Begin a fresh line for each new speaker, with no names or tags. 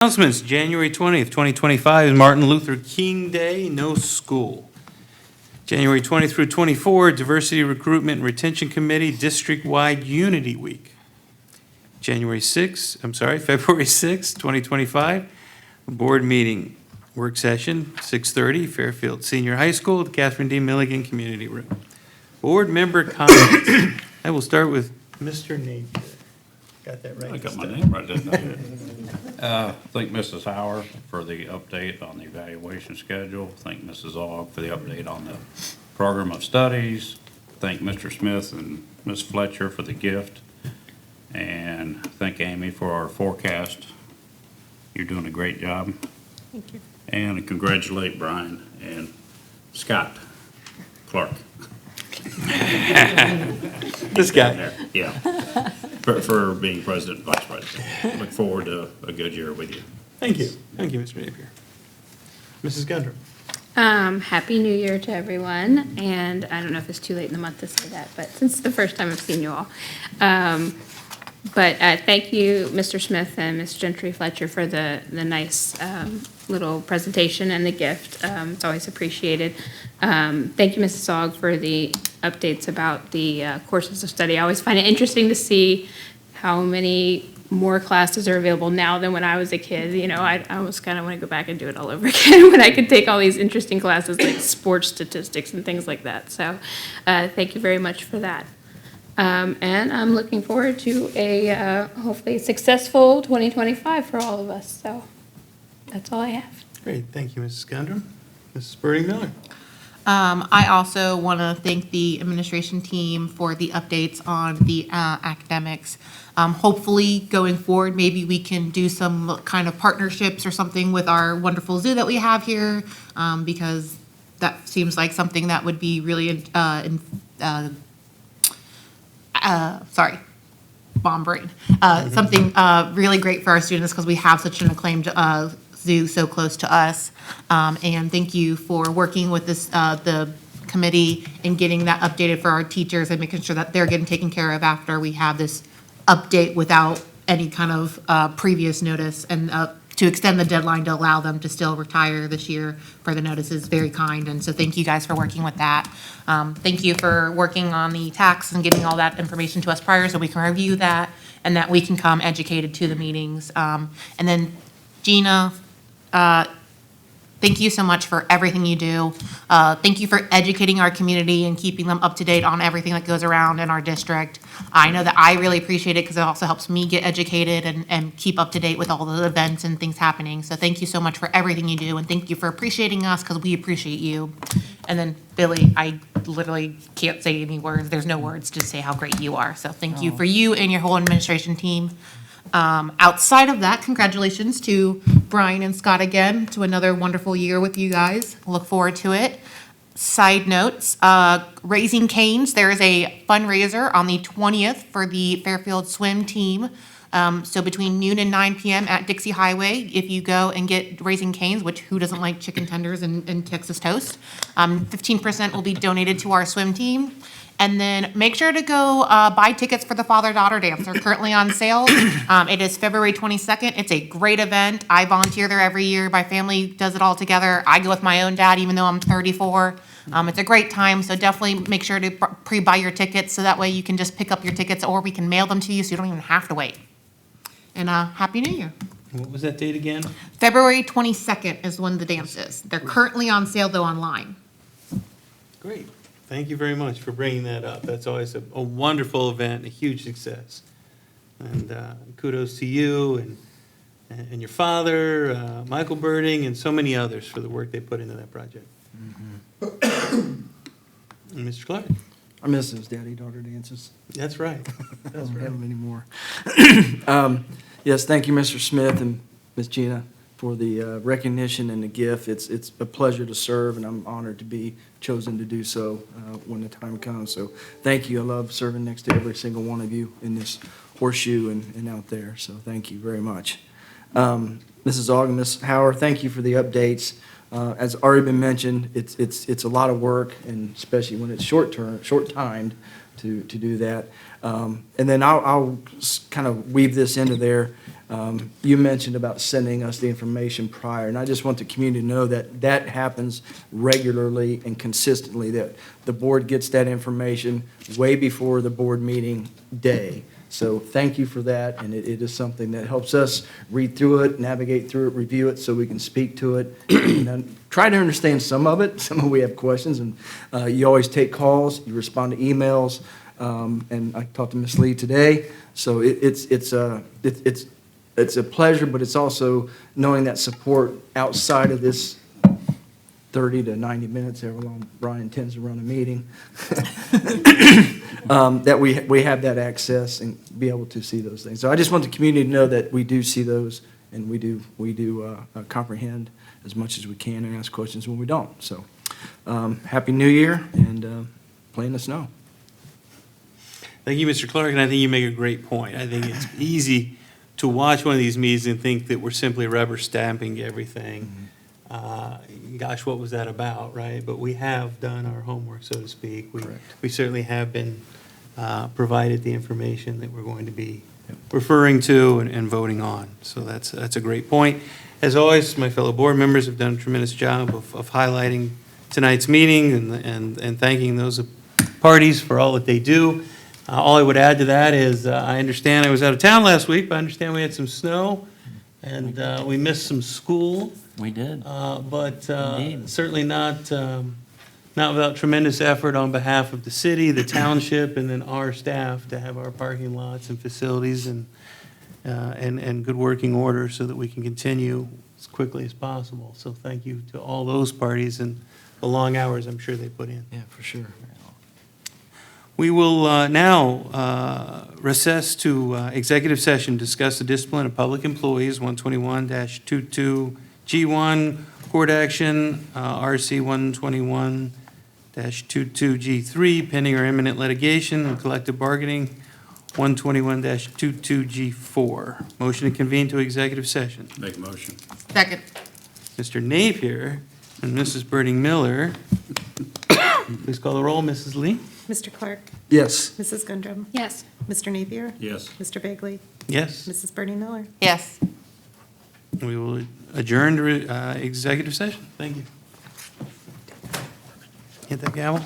Announcements, January 20th, 2025 is Martin Luther King Day, no school. January 20th through 24, Diversity Recruitment and Retention Committee District-Wide Unity Week. February 6th, 2025, board meeting, work session, 6:30, Fairfield Senior High School, the Catherine D. Milligan Community Room. Board member comments. I will start with Mr. Napier. Got that right?
I got my name right, didn't I? Thank Mrs. Howard for the update on the evaluation schedule. Thank Mrs. Aug for the update on the program of studies. Thank Mr. Smith and Ms. Fletcher for the gift. And thank Amy for our forecast. You're doing a great job.
Thank you.
And congratulate Brian and Scott Clark.
This guy.
Yeah. For being president and vice president. Look forward to a good year with you.
Thank you. Thank you, Mr. Napier. Mrs. Gundrum.
Happy New Year to everyone, and I don't know if it's too late in the month to say that, but since it's the first time I've seen you all. But thank you, Mr. Smith and Ms. Gentry Fletcher, for the nice little presentation and the gift. It's always appreciated. Thank you, Mrs. Aug, for the updates about the courses of study. I always find it interesting to see how many more classes are available now than when I was a kid. You know, I almost kind of want to go back and do it all over again when I could take all these interesting classes like sports statistics and things like that. So thank you very much for that. And I'm looking forward to a hopefully successful 2025 for all of us. So that's all I have.
Great, thank you, Mrs. Gundrum. Mrs. Birding Miller.
I also want to thank the administration team for the updates on the academics. Hopefully, going forward, maybe we can do some kind of partnerships or something with our wonderful zoo that we have here, because that seems like something that would be really, bomb brain. Something really great for our students because we have such an acclaimed zoo so close to us. And thank you for working with this, the committee and getting that updated for our teachers and making sure that they're getting taken care of after we have this update without any kind of previous notice. And to extend the deadline to allow them to still retire this year for the notice is very kind. And so thank you guys for working with that. Thank you for working on the tax and getting all that information to us prior so we can review that and that we can come educated to the meetings. And then Gina, thank you so much for everything you do. Thank you for educating our community and keeping them up to date on everything that goes around in our district. I know that I really appreciate it because it also helps me get educated and keep up to date with all the events and things happening. So thank you so much for everything you do, and thank you for appreciating us because we appreciate you. And then Billy, I literally can't say any words. There's no words to say how great you are. So thank you for you and your whole administration team. Outside of that, congratulations to Brian and Scott again to another wonderful year with you guys. Look forward to it. Side notes, Raising Cane's, there is a fundraiser on the 20th for the Fairfield swim team. So between noon and 9 p.m. at Dixie Highway, if you go and get Raising Cane's, which who doesn't like chicken tenders and Texas toast, 15% will be donated to our swim team. And then make sure to go buy tickets for the father-daughter dance. They're currently on sale. It is February 22nd. It's a great event. I volunteer there every year. My family does it all together. I go with my own dad, even though I'm 34. It's a great time, so definitely make sure to pre-buy your tickets so that way you can just pick up your tickets or we can mail them to you so you don't even have to wait. And Happy New Year.
What was that date again?
February 22nd is when the dance is. They're currently on sale, though, online.
Great. Thank you very much for bringing that up. That's always a wonderful event, a huge success. And kudos to you and your father, Michael Birding, and so many others for the work they put into that project. And Mr. Clark?
I miss those daddy-daughter dances.
That's right.
I don't have them anymore. Yes, thank you, Mr. Smith and Ms. Gina, for the recognition and the gift. It's a pleasure to serve, and I'm honored to be chosen to do so when the time comes. So thank you. I love serving next to every single one of you in this horseshoe and out there. So thank you very much. Mrs. Aug and Ms. Howard, thank you for the updates. As already been mentioned, it's a lot of work, and especially when it's short-timed to do that. And then I'll kind of weave this into there. You mentioned about sending us the information prior, and I just want the community to know that that happens regularly and consistently, that the board gets that information way before the board meeting day. So thank you for that, and it is something that helps us read through it, navigate through it, review it, so we can speak to it, and then try to understand some of it. Some of we have questions, and you always take calls, you respond to emails, and I talked to Ms. Lee today, so it's a pleasure, but it's also knowing that support outside of this 30 to 90 minutes, however long Brian tends to run a meeting, that we have that access and be able to see those things. So I just want the community to know that we do see those, and we do comprehend as much as we can and ask questions when we don't. So Happy New Year, and playing the snow.
Thank you, Mr. Clark, and I think you make a great point. I think it's easy to watch one of these meetings and think that we're simply rubber stamping everything. Gosh, what was that about, right? But we have done our homework, so to speak. We certainly have been provided the information that we're going to be referring to and voting on. So that's a great point. As always, my fellow board members have done a tremendous job of highlighting tonight's meeting and thanking those parties for all that they do. All I would add to that is I understand I was out of town last week, but I understand we had some snow and we missed some school.
We did.
But
Indeed.
certainly not without tremendous effort on behalf of the city, the township, and then our staff to have our parking lots and facilities and good working order so that we can continue as quickly as possible. So thank you to all those parties and the long hours I'm sure they put in.
Yeah, for sure.
We will now recess to executive session, discuss the discipline of public employees, 121-22G1, court action, RC 121-22G3, pending or imminent litigation and collective bargaining, 121-22G4. Motion to convene to executive session.
Make a motion.
Second.
Mr. Napier and Mrs. Birding Miller. Please call the roll, Mrs. Lee.
Mr. Clark,
Yes.
Mrs. Gundrum,
Yes.
Mr. Napier,
Yes.
Mr. Bagley,
Yes.
Mrs. Bernie Miller.
Yes.
We will adjourn to executive session. Thank you. Hit that gavel.